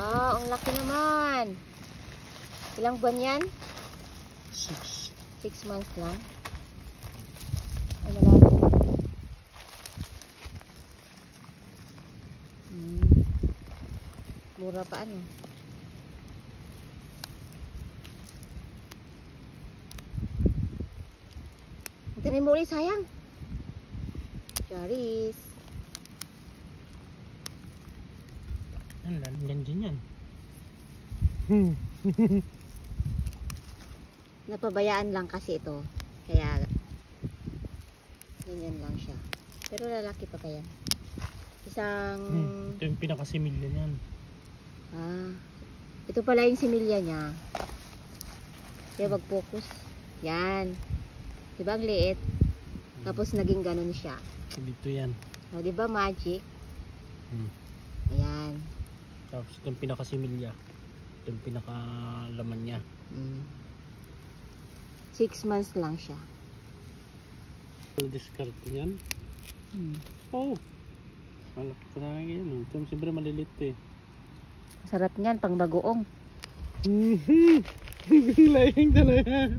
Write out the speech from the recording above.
Wow, ang laki naman. Ilang buwan yan? 6 months lang. Ay, malaki. Mura pa ano. Tanim mo ulit, sayang. Charis. Ang din yan. Napabayaan lang kasi ito. Kaya ganyan lang siya. Pero lalaki pa kaya. Isang ito yung pinakasimilya niyan. Ito pala yung similya niya. Kaya mag-focus. Yan. Diba ang liit? Tapos naging ganun siya. Dito yan. O, diba magic? Ayan. Tapos ito yung pinakasimilya. Ito yung pinakalaman niya. 6 months lang siya. Discard yan. Oh. Malaki ka na yan. Ito yung siyempre malilit eh. Sarap niyan, pang bagoong. Laying talaga.